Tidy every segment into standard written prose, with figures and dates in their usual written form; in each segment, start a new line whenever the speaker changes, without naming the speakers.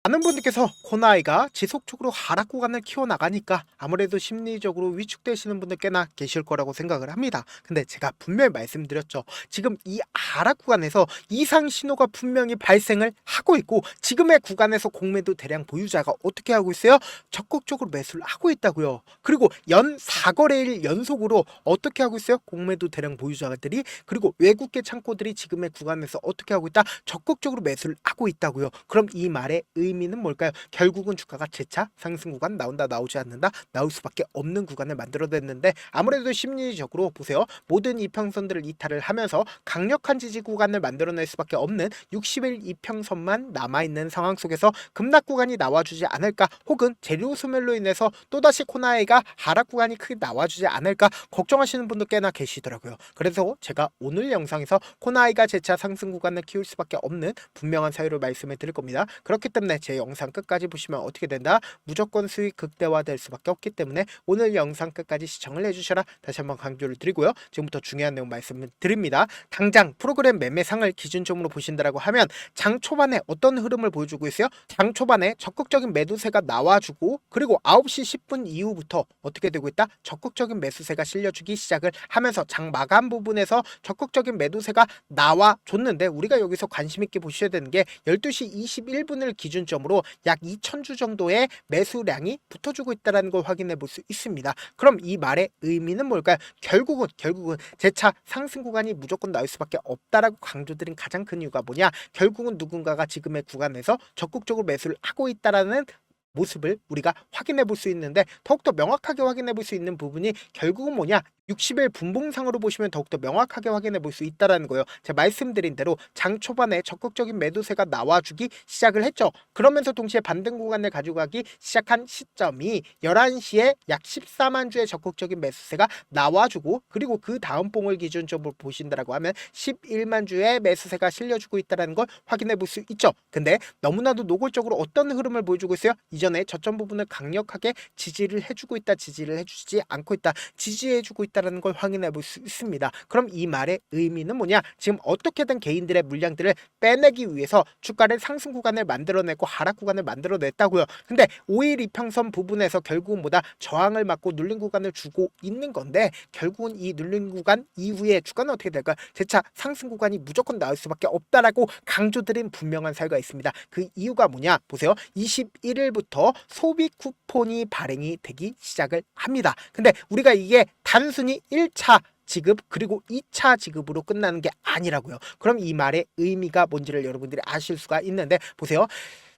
많은 분들께서 코나이가 지속적으로 하락 구간을 키워나가니까 아무래도 심리적으로 위축되시는 분들 꽤나 계실 거라고 생각을 합니다. 근데 제가 분명히 말씀드렸죠. 지금 이 하락 구간에서 이상 신호가 분명히 발생을 하고 있고, 지금의 구간에서 공매도 대량 보유자가 어떻게 하고 있어요? 적극적으로 매수를 하고 있다고요. 그리고 연 4거래일 연속으로 어떻게 하고 있어요? 공매도 대량 보유자들이, 그리고 외국계 창고들이 지금의 구간에서 어떻게 하고 있다? 적극적으로 매수를 하고 있다고요. 그럼 이 말의 의미는 뭘까요? 결국은 주가가 재차 상승 구간 나온다, 나오지 않는다, 나올 수밖에 없는 구간을 만들어냈는데, 아무래도 심리적으로 보세요. 모든 이평선들을 이탈을 하면서 강력한 지지 구간을 만들어낼 수밖에 없는 60일 이평선만 남아있는 상황 속에서 급락 구간이 나와주지 않을까, 혹은 재료 소멸로 인해서 또다시 코나이가 하락 구간이 크게 나와주지 않을까 걱정하시는 분들 꽤나 계시더라고요. 그래서 제가 오늘 영상에서 코나이가 재차 상승 구간을 키울 수밖에 없는 분명한 사유를 말씀을 드릴 겁니다. 그렇기 때문에 제 영상 끝까지 보시면 어떻게 된다? 무조건 수익 극대화될 수밖에 없기 때문에 오늘 영상 끝까지 시청을 해주셔라 다시 한번 강조를 드리고요. 지금부터 중요한 내용 말씀을 드립니다. 당장 프로그램 매매상을 기준점으로 보신다라고 하면 장 초반에 어떤 흐름을 보여주고 있어요? 장 초반에 적극적인 매도세가 나와주고, 그리고 9시 10분 이후부터 어떻게 되고 있다? 적극적인 매수세가 실려주기 시작을 하면서 장 마감 부분에서 적극적인 매도세가 나와줬는데, 우리가 여기서 관심 있게 보셔야 되는 게 12시 21분을 기준점으로 약 2,000주 정도의 매수량이 붙어주고 있다는 걸 확인해 볼 수 있습니다. 그럼 이 말의 의미는 뭘까요? 결국은 재차 상승 구간이 무조건 나올 수밖에 없다라고 강조드린 가장 큰 이유가 뭐냐? 결국은 누군가가 지금의 구간에서 적극적으로 매수를 하고 있다라는 모습을 우리가 확인해 볼 수 있는데, 더욱더 명확하게 확인해 볼 수 있는 부분이 결국은 뭐냐? 60일 분봉상으로 보시면 더욱더 명확하게 확인해 볼 수 있다는 거예요. 제가 말씀드린 대로 장 초반에 적극적인 매도세가 나와주기 시작을 했죠. 그러면서 동시에 반등 구간을 가지고 가기 시작한 시점이 11시에 약 14만 주의 적극적인 매수세가 나와주고, 그리고 그 다음 봉을 기준점으로 보신다라고 하면 11만 주의 매수세가 실려주고 있다는 걸 확인해 볼 수 있죠. 근데 너무나도 노골적으로 어떤 흐름을 보여주고 있어요? 이전에 저점 부분을 강력하게 지지를 해주고 있다, 지지를 해주지 않고 있다, 지지해주고 있다는 걸 확인해 볼 수 있습니다. 그럼 이 말의 의미는 뭐냐? 지금 어떻게든 개인들의 물량들을 빼내기 위해서 주가를 상승 구간을 만들어내고 하락 구간을 만들어냈다고요. 근데 5일 이평선 부분에서 결국은 뭐다? 저항을 맞고 눌린 구간을 주고 있는 건데, 결국은 이 눌린 구간 이후에 주가는 어떻게 될까요? 재차 상승 구간이 무조건 나올 수밖에 없다라고 강조드린 분명한 사유가 있습니다. 그 이유가 뭐냐? 보세요. 21일부터 소비 쿠폰이 발행이 되기 시작을 합니다. 근데 우리가 이게 단순히 1차 지급 그리고 2차 지급으로 끝나는 게 아니라고요. 그럼 이 말의 의미가 뭔지를 여러분들이 아실 수가 있는데, 보세요.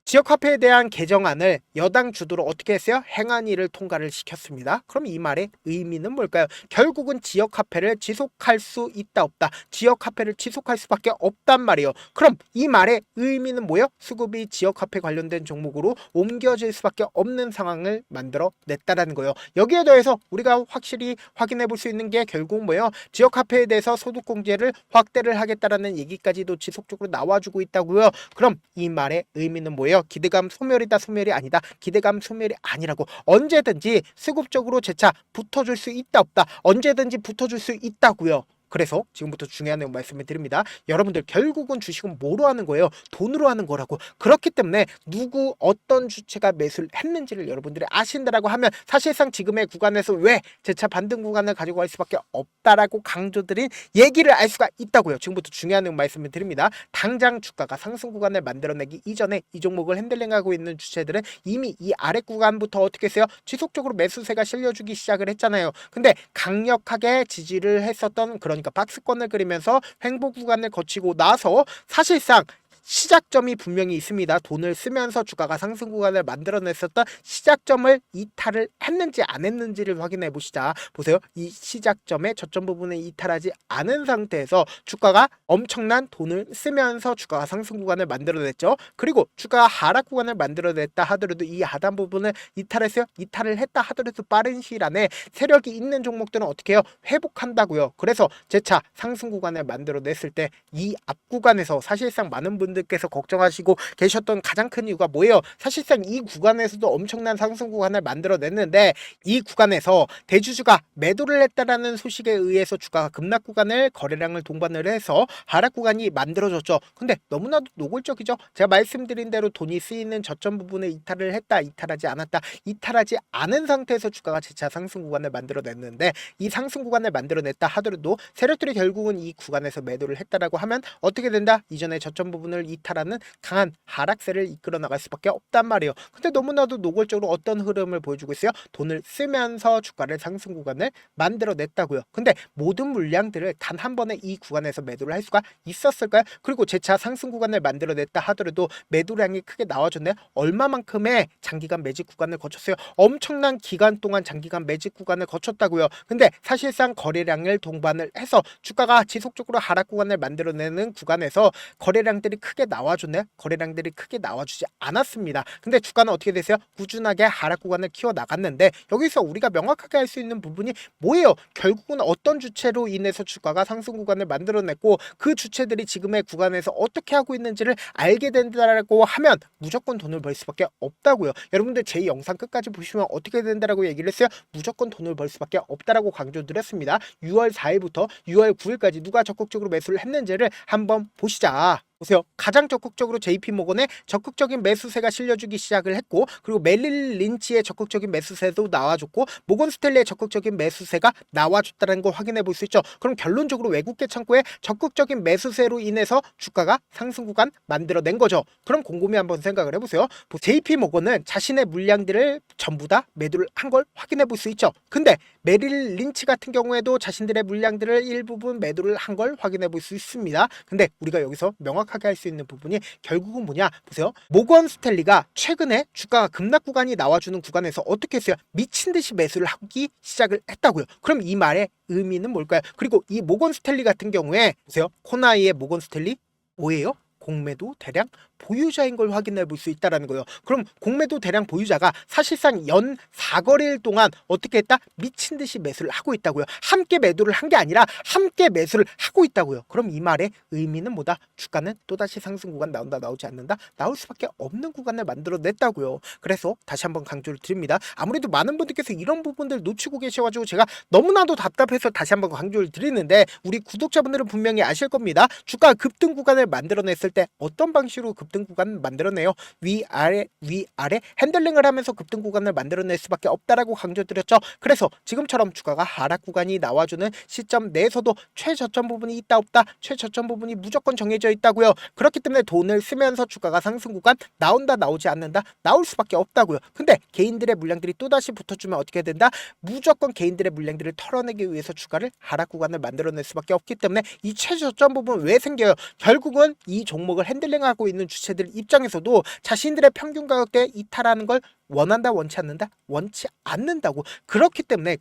지역화폐에 대한 개정안을 여당 주도로 어떻게 했어요? 행안위를 통과를 시켰습니다. 그럼 이 말의 의미는 뭘까요? 결국은 지역화폐를 지속할 수 있다, 없다? 지역화폐를 지속할 수밖에 없단 말이에요. 그럼 이 말의 의미는 뭐예요? 수급이 지역화폐 관련된 종목으로 옮겨질 수밖에 없는 상황을 만들어냈다라는 거예요. 여기에 더해서 우리가 확실히 확인해 볼 수 있는 게 결국 뭐예요? 지역화폐에 대해서 소득공제를 확대를 하겠다라는 얘기까지도 지속적으로 나와주고 있다고요. 그럼 이 말의 의미는 뭐예요? 기대감 소멸이다, 소멸이 아니다? 기대감 소멸이 아니라고. 언제든지 수급적으로 재차 붙어줄 수 있다, 없다? 언제든지 붙어줄 수 있다고요. 그래서 지금부터 중요한 내용 말씀을 드립니다. 여러분들 결국은 주식은 뭐로 하는 거예요? 돈으로 하는 거라고. 그렇기 때문에 누구 어떤 주체가 매수를 했는지를 여러분들이 아신다라고 하면 사실상 지금의 구간에서 왜 재차 반등 구간을 가지고 갈 수밖에 없다라고 강조드린 얘기를 알 수가 있다고요. 지금부터 중요한 내용 말씀을 드립니다. 당장 주가가 상승 구간을 만들어내기 이전에 이 종목을 핸들링하고 있는 주체들은 이미 이 아래 구간부터 어떻게 했어요? 지속적으로 매수세가 실려주기 시작을 했잖아요. 근데 강력하게 지지를 했었던, 그러니까 박스권을 그리면서 횡보 구간을 거치고 나서 사실상 시작점이 분명히 있습니다. 돈을 쓰면서 주가가 상승 구간을 만들어냈었던 시작점을 이탈을 했는지 안 했는지를 확인해 보시자. 보세요. 이 시작점의 저점 부분을 이탈하지 않은 상태에서 주가가 엄청난 돈을 쓰면서 주가가 상승 구간을 만들어냈죠. 그리고 주가가 하락 구간을 만들어냈다 하더라도 이 하단 부분을 이탈했어요. 이탈을 했다 하더라도 빠른 시일 안에 세력이 있는 종목들은 어떻게 해요? 회복한다고요. 그래서 재차 상승 구간을 만들어냈을 때 이 앞 구간에서 사실상 많은 분들이 분들께서 걱정하시고 계셨던 가장 큰 이유가 뭐예요? 사실상 이 구간에서도 엄청난 상승 구간을 만들어냈는데 이 구간에서 대주주가 매도를 했다라는 소식에 의해서 주가가 급락 구간을 거래량을 동반을 해서 하락 구간이 만들어졌죠. 근데 너무나도 노골적이죠. 제가 말씀드린 대로 돈이 쓰이는 저점 부분에 이탈을 했다, 이탈하지 않았다, 이탈하지 않은 상태에서 주가가 재차 상승 구간을 만들어냈는데 이 상승 구간을 만들어냈다 하더라도 세력들이 결국은 이 구간에서 매도를 했다라고 하면 어떻게 된다? 이전에 저점 부분을 이탈하는 강한 하락세를 이끌어 나갈 수밖에 없단 말이에요. 근데 너무나도 노골적으로 어떤 흐름을 보여주고 있어요? 돈을 쓰면서 주가를 상승 구간을 만들어냈다고요. 근데 모든 물량들을 단 한 번에 이 구간에서 매도를 할 수가 있었을까요? 그리고 재차 상승 구간을 만들어냈다 하더라도 매도량이 크게 나와줬네. 얼마만큼의 장기간 매직 구간을 거쳤어요? 엄청난 기간 동안 장기간 매직 구간을 거쳤다고요. 근데 사실상 거래량을 동반을 해서 주가가 지속적으로 하락 구간을 만들어내는 구간에서 거래량들이 크게 나와줬네. 거래량들이 크게 나와주지 않았습니다. 근데 주가는 어떻게 됐어요? 꾸준하게 하락 구간을 키워 나갔는데 여기서 우리가 명확하게 할 수 있는 부분이 뭐예요? 결국은 어떤 주체로 인해서 주가가 상승 구간을 만들어냈고 그 주체들이 지금의 구간에서 어떻게 하고 있는지를 알게 된다라고 하면 무조건 돈을 벌 수밖에 없다고요. 여러분들 제 영상 끝까지 보시면 어떻게 된다라고 얘기를 했어요? 무조건 돈을 벌 수밖에 없다라고 강조드렸습니다. 6월 4일부터 6월 9일까지 누가 적극적으로 매수를 했는지를 한번 보시자. 보세요. 가장 적극적으로 JP모건의 적극적인 매수세가 실려주기 시작을 했고 그리고 메릴 린치의 적극적인 매수세도 나와줬고 모건 스탠리의 적극적인 매수세가 나와줬다는 걸 확인해 볼 수 있죠. 그럼 결론적으로 외국계 창고의 적극적인 매수세로 인해서 주가가 상승 구간 만들어낸 거죠. 그럼 곰곰이 한번 생각을 해보세요. JP모건은 자신의 물량들을 전부 다 매도를 한 걸 확인해 볼 수 있죠. 근데 메릴 린치 같은 경우에도 자신들의 물량들을 일부분 매도를 한 걸 확인해 볼 수 있습니다. 근데 우리가 여기서 명확하게 할 수 있는 부분이 결국은 뭐냐? 보세요. 모건 스탠리가 최근에 주가가 급락 구간이 나와주는 구간에서 어떻게 했어요? 미친 듯이 매수를 하기 시작을 했다고요. 그럼 이 말의 의미는 뭘까요? 그리고 이 모건 스탠리 같은 경우에 보세요. 코나이의 모건 스탠리 뭐예요? 공매도 대량 보유자인 걸 확인해 볼 수 있다는 거예요. 그럼 공매도 대량 보유자가 사실상 연 4거래일 동안 어떻게 했다? 미친 듯이 매수를 하고 있다고요. 함께 매도를 한 게 아니라 함께 매수를 하고 있다고요. 그럼 이 말의 의미는 뭐다? 주가는 또다시 상승 구간 나온다, 나오지 않는다? 나올 수밖에 없는 구간을 만들어냈다고요. 그래서 다시 한번 강조를 드립니다. 아무래도 많은 분들께서 이런 부분들 놓치고 계셔가지고 제가 너무나도 답답해서 다시 한번 강조를 드리는데 우리 구독자분들은 분명히 아실 겁니다. 주가 급등 구간을 만들어냈을 때 어떤 방식으로 급등 구간 만들어내요? 위아래 핸들링을 하면서 급등 구간을 만들어낼 수밖에 없다라고 강조드렸죠. 그래서 지금처럼 주가가 하락 구간이 나와주는 시점 내에서도 최저점 부분이 있다 없다? 최저점 부분이 무조건 정해져 있다고요. 그렇기 때문에 돈을 쓰면서 주가가 상승 구간 나온다, 나오지 않는다? 나올 수밖에 없다고요. 근데 개인들의 물량들이 또다시 붙어주면 어떻게 된다? 무조건 개인들의 물량들을 털어내기 위해서 주가를 하락 구간을 만들어낼 수밖에 없기 때문에 이 최저점 부분 왜 생겨요? 결국은 이 종목을 핸들링하고 있는 주체들 입장에서도 자신들의 평균 가격대 이탈하는 걸 원한다, 원치 않는다? 원치 않는다고. 그렇기 때문에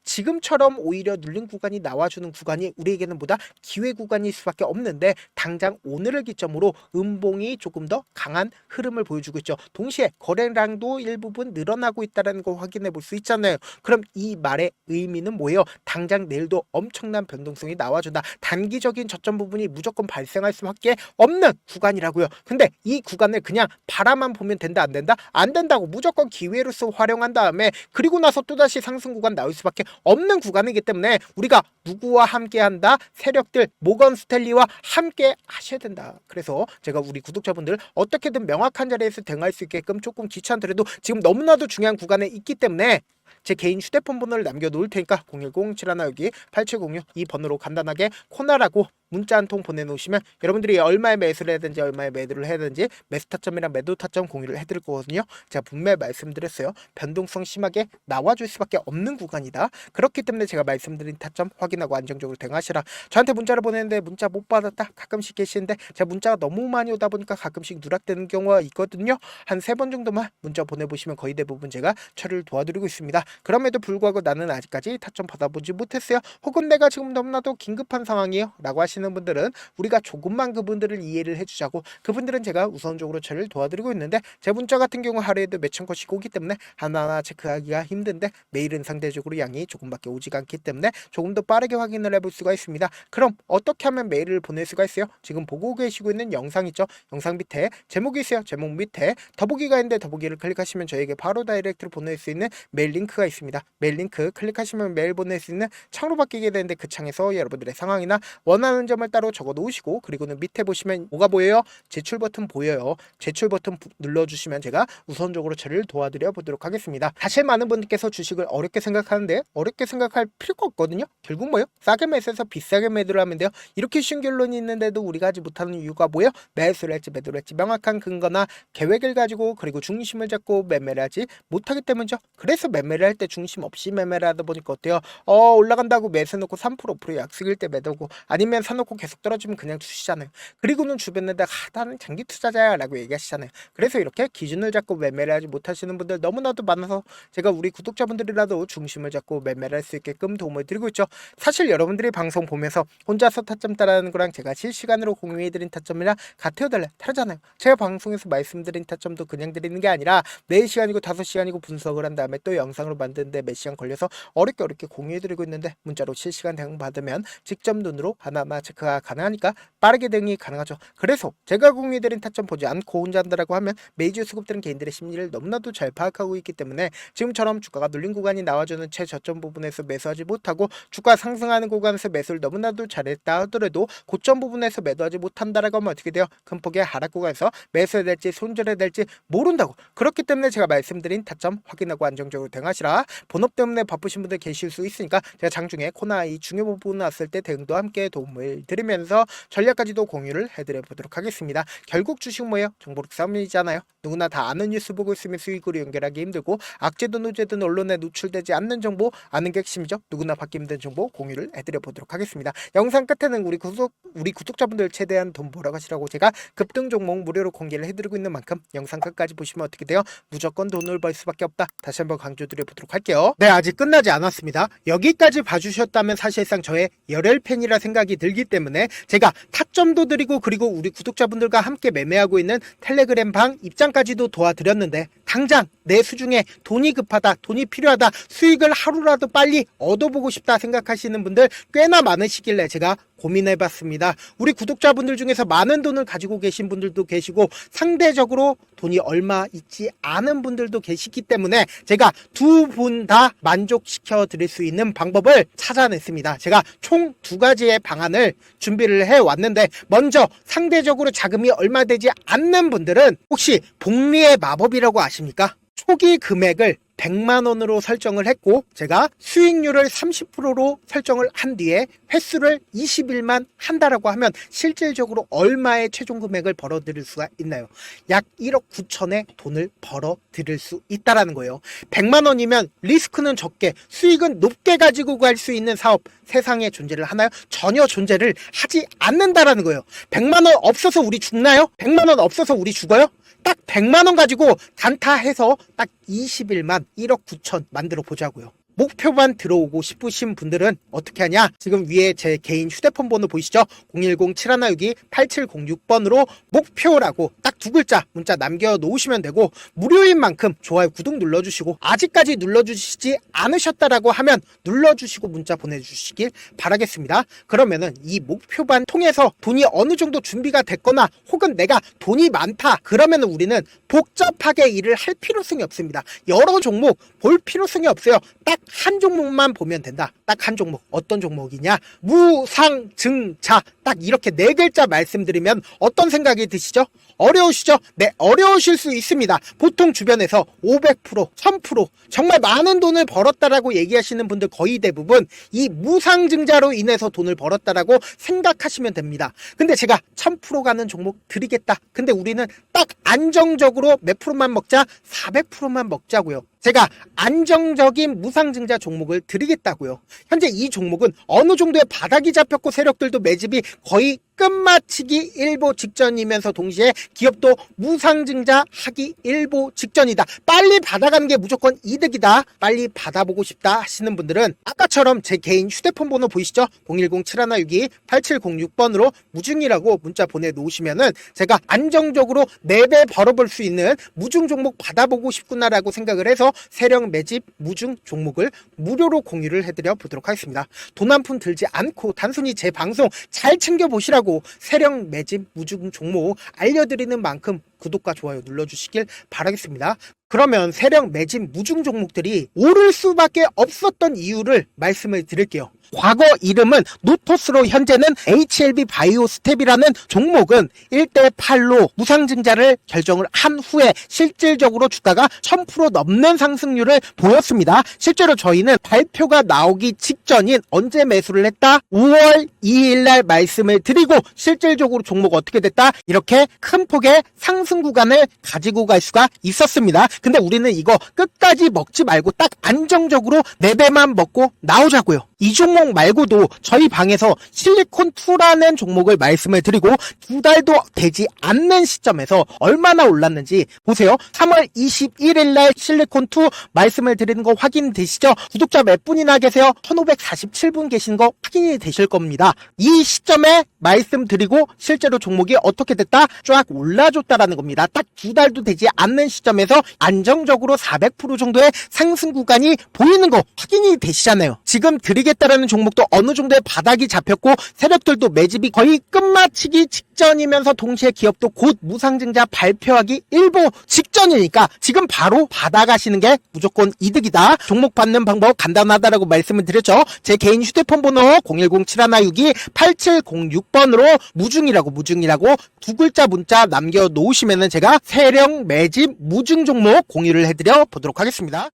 지금처럼 오히려 눌린 구간이 나와주는 구간이 우리에게는 보다 기회 구간일 수밖에 없는데 당장 오늘을 기점으로 음봉이 조금 더 강한 흐름을 보여주고 있죠. 동시에 거래량도 일부분 늘어나고 있다는 걸 확인해 볼 수 있잖아요. 그럼 이 말의 의미는 뭐예요? 당장 내일도 엄청난 변동성이 나와준다. 단기적인 저점 부분이 무조건 발생할 수밖에 없는 구간이라고요. 근데 이 구간을 그냥 바라만 보면 된다, 안 된다? 안 된다고. 무조건 기회로서 활용한 다음에 그리고 나서 또다시 상승 구간 나올 수밖에 없는 구간이기 때문에 우리가 누구와 함께 한다? 세력들 모건 스탠리와 함께 하셔야 된다. 그래서 제가 우리 구독자분들 어떻게든 명확한 자리에서 대응할 수 있게끔 조금 귀찮더라도 지금 너무나도 중요한 구간에 있기 때문에 제 개인 휴대폰 번호를 남겨놓을 테니까 010-7162-8706 이 번호로 간단하게 코나라고 문자 한 통 보내놓으시면 여러분들이 얼마에 매수를 해야 되는지 얼마에 매도를 해야 되는지 매수 타점이랑 매도 타점 공유를 해드릴 거거든요. 제가 분명히 말씀드렸어요. 변동성 심하게 나와줄 수밖에 없는 구간이다. 그렇기 때문에 제가 말씀드린 타점 확인하고 안정적으로 대응하시라. 저한테 문자를 보내는데 문자 못 받았다 가끔씩 계시는데 제가 문자가 너무 많이 오다 보니까 가끔씩 누락되는 경우가 있거든요. 한 3번 정도만 문자 보내보시면 거의 대부분 제가 처리를 도와드리고 있습니다. 그럼에도 불구하고 나는 아직까지 타점 받아보지 못했어요. 혹은 내가 지금 너무나도 긴급한 상황이에요 라고 하시는 하시는 분들은 우리가 조금만 그분들을 이해를 해주자고 그분들은 제가 우선적으로 처리를 도와드리고 있는데 제 문자 같은 경우 하루에도 몇천 건씩 오기 때문에 하나하나 체크하기가 힘든데 메일은 상대적으로 양이 조금밖에 오지가 않기 때문에 조금 더 빠르게 확인을 해볼 수가 있습니다. 그럼 어떻게 하면 메일을 보낼 수가 있어요? 지금 보고 계시고 있는 영상 있죠? 영상 밑에 제목이 있어요. 제목 밑에 더보기가 있는데 더보기를 클릭하시면 저에게 바로 다이렉트로 보낼 수 있는 메일 링크가 있습니다. 메일 링크 클릭하시면 메일 보낼 수 있는 창으로 바뀌게 되는데 그 창에서 여러분들의 상황이나 원하는 점을 따로 적어 놓으시고 그리고는 밑에 보시면 뭐가 보여요? 제출 버튼 보여요. 제출 버튼 눌러주시면 제가 우선적으로 처리를 도와드려 보도록 하겠습니다. 사실 많은 분들께서 주식을 어렵게 생각하는데 어렵게 생각할 필요가 없거든요. 결국 뭐요? 싸게 매수해서 비싸게 매도를 하면 돼요. 이렇게 쉬운 결론이 있는데도 우리가 하지 못하는 이유가 뭐예요? 매수를 할지 매도를 할지 명확한 근거나 계획을 가지고 그리고 중심을 잡고 매매를 하지 못하기 때문이죠. 그래서 매매를 할 때 중심 없이 매매를 하다 보니까 어때요? 올라간다고 매수해놓고 3% 5% 약속일 때 매도고 아니면 사놓고 계속 떨어지면 그냥 두시잖아요. 그리고는 주변에다가 나는 장기 투자자야 라고 얘기하시잖아요. 그래서 이렇게 기준을 잡고 매매를 하지 못하시는 분들 너무나도 많아서 제가 우리 구독자분들이라도 중심을 잡고 매매를 할 수 있게끔 도움을 드리고 있죠. 사실 여러분들이 방송 보면서 혼자서 타점 따라하는 거랑 제가 실시간으로 공유해드린 타점이랑 같아요 달라요? 다르잖아요. 제가 방송에서 말씀드린 타점도 그냥 드리는 게 아니라 4시간이고 5시간이고 분석을 한 다음에 또 영상으로 만드는데 몇 시간 걸려서 어렵게 공유해드리고 있는데 문자로 실시간 대응 받으면 직접 눈으로 하나하나 체크가 가능하니까 빠르게 대응이 가능하죠. 그래서 제가 공유해드린 타점 보지 않고 혼자 한다라고 하면 메이저 수급들은 개인들의 심리를 너무나도 잘 파악하고 있기 때문에 지금처럼 주가가 눌린 구간이 나와주는 최저점 부분에서 매수하지 못하고 주가 상승하는 구간에서 매수를 너무나도 잘했다 하더라도 고점 부분에서 매도하지 못한다라고 하면 어떻게 돼요? 큰 폭의 하락 구간에서 매수해야 될지 손절해야 될지 모른다고. 그렇기 때문에 제가 말씀드린 타점 확인하고 안정적으로 대응하시라. 본업 때문에 바쁘신 분들 계실 수 있으니까 제가 장중에 코너 이 중요 부분 왔을 때 대응도 함께 도움을 드리면서 전략까지도 공유를 해드려 보도록 하겠습니다. 결국 주식 뭐예요? 정보력 싸움이잖아요. 누구나 다 아는 뉴스 보고 있으면 수익으로 연결하기 힘들고 악재든 노재든 언론에 노출되지 않는 정보 아는 게 핵심이죠. 누구나 받기 힘든 정보 공유를 해드려 보도록 하겠습니다. 영상 끝에는 우리 구독자분들 최대한 돈 벌어가시라고 제가 급등 종목 무료로 공개를 해드리고 있는 만큼 영상 끝까지 보시면 어떻게 돼요? 무조건 돈을 벌 수밖에 없다. 다시 한번 강조드려 보도록 할게요. 네, 아직 끝나지 않았습니다. 여기까지 봐주셨다면 사실상 저의 열혈 팬이라 생각이 들기 때문에 제가 타점도 드리고 그리고 우리 구독자분들과 함께 매매하고 있는 텔레그램 방 입장까지도 도와드렸는데 당장 내 수중에 돈이 급하다, 돈이 필요하다, 수익을 하루라도 빨리 얻어보고 싶다 생각하시는 분들 꽤나 많으시길래 제가 고민해봤습니다. 우리 구독자분들 중에서 많은 돈을 가지고 계신 분들도 계시고 상대적으로 돈이 얼마 있지 않은 분들도 계시기 때문에 제가 두 분 다 만족시켜 드릴 수 있는 방법을 찾아냈습니다. 제가 총 2가지의 방안을 준비를 해왔는데 먼저 상대적으로 자금이 얼마 되지 않는 분들은 혹시 복리의 마법이라고 아십니까? 초기 금액을 100만원으로 설정을 했고 제가 수익률을 30%로 설정을 한 뒤에 횟수를 20일만 한다라고 하면 실질적으로 얼마의 최종 금액을 벌어들일 수가 있나요? 약 1억 9천의 돈을 벌어들일 수 있다라는 거예요. 100만원이면 리스크는 적게 수익은 높게 가지고 갈 수 있는 사업 세상에 존재를 하나요? 전혀 존재를 하지 않는다라는 거예요. 100만원 없어서 우리 죽나요? 100만원 없어서 우리 죽어요? 딱 100만원 가지고 단타해서 딱 20일만 1억 9천 만들어 보자고요. 목표만 들어오고 싶으신 분들은 어떻게 하냐? 지금 위에 제 개인 휴대폰 번호 보이시죠? 010-7162-8706번으로 목표라고 딱 2글자 문자 남겨놓으시면 되고 무료인 만큼 좋아요 구독 눌러주시고 아직까지 눌러주시지 않으셨다라고 하면 눌러주시고 문자 보내주시길 바라겠습니다. 그러면은 이 목표반 통해서 돈이 어느 정도 준비가 됐거나 혹은 내가 돈이 많다 그러면은 우리는 복잡하게 일을 할 필요성이 없습니다. 여러 종목 볼 필요성이 없어요. 딱 한 종목만 보면 된다. 딱 한 종목. 어떤 종목이냐? 무상증자. 딱 이렇게 4글자 말씀드리면 어떤 생각이 드시죠? 어려우시죠? 네, 어려우실 수 있습니다. 보통 주변에서 500%, 1000% 정말 많은 돈을 벌었다라고 얘기하시는 분들 거의 대부분 이 무상증자로 인해서 돈을 벌었다라고 생각하시면 됩니다. 근데 제가 1000% 가는 종목 드리겠다. 근데 우리는 딱 안정적으로 몇 프로만 먹자? 400%만 먹자고요. 제가 안정적인 무상증자 종목을 드리겠다고요. 현재 이 종목은 어느 정도의 바닥이 잡혔고 세력들도 매집이 거의 끝마치기 일보 직전이면서 동시에 기업도 무상증자 하기 일보 직전이다. 빨리 받아가는 게 무조건 이득이다. 빨리 받아보고 싶다 하시는 분들은 아까처럼 제 개인 휴대폰 번호 보이시죠? 010-7162-8706번으로 무중이라고 문자 보내놓으시면은 제가 안정적으로 4배 벌어볼 수 있는 무중 종목 받아보고 싶구나라고 생각을 해서 세력 매집 무중 종목을 무료로 공유를 해드려 보도록 하겠습니다. 돈 한 푼 들지 않고 단순히 제 방송 잘 챙겨보시라고 세력 매집 무중 종목 알려드리는 만큼 구독과 좋아요 눌러주시길 바라겠습니다. 그러면 세력 매집 무중 종목들이 오를 수밖에 없었던 이유를 말씀을 드릴게요. 과거 이름은 노토스로 현재는 HLB 바이오스텝이라는 종목은 1대8로 무상증자를 결정을 한 후에 실질적으로 주가가 1000% 넘는 상승률을 보였습니다. 실제로 저희는 발표가 나오기 직전인 언제 매수를 했다? 5월 2일날 말씀을 드리고 실질적으로 종목 어떻게 됐다? 이렇게 큰 폭의 상승 구간을 가지고 갈 수가 있었습니다. 근데 우리는 이거 끝까지 먹지 말고 딱 안정적으로 4배만 먹고 나오자고요. 이 종목 말고도 저희 방에서 실리콘2라는 종목을 말씀을 드리고 2달도 되지 않는 시점에서 얼마나 올랐는지 보세요. 3월 21일 날 실리콘2 말씀을 드리는 거 확인되시죠? 구독자 몇 분이나 계세요? 1547분 계신 거 확인이 되실 겁니다. 이 시점에 말씀드리고 실제로 종목이 어떻게 됐다? 쫙 올라줬다라는 겁니다. 딱 2달도 되지 않는 시점에서 안정적으로 400% 정도의 상승 구간이 보이는 거 확인이 되시잖아요. 지금 드리겠다라는 종목도 어느 정도의 바닥이 잡혔고 세력들도 매집이 거의 끝마치기 직전이면서 동시에 기업도 곧 무상증자 발표하기 일보 직전이니까 지금 바로 받아가시는 게 무조건 이득이다. 종목 받는 방법 간단하다라고 말씀을 드렸죠. 제 개인 휴대폰 번호 010-7162-8706번으로 무중이라고 두 글자 문자 남겨놓으시면은 제가 세력 매집 무중 종목 공유를 해드려 보도록 하겠습니다.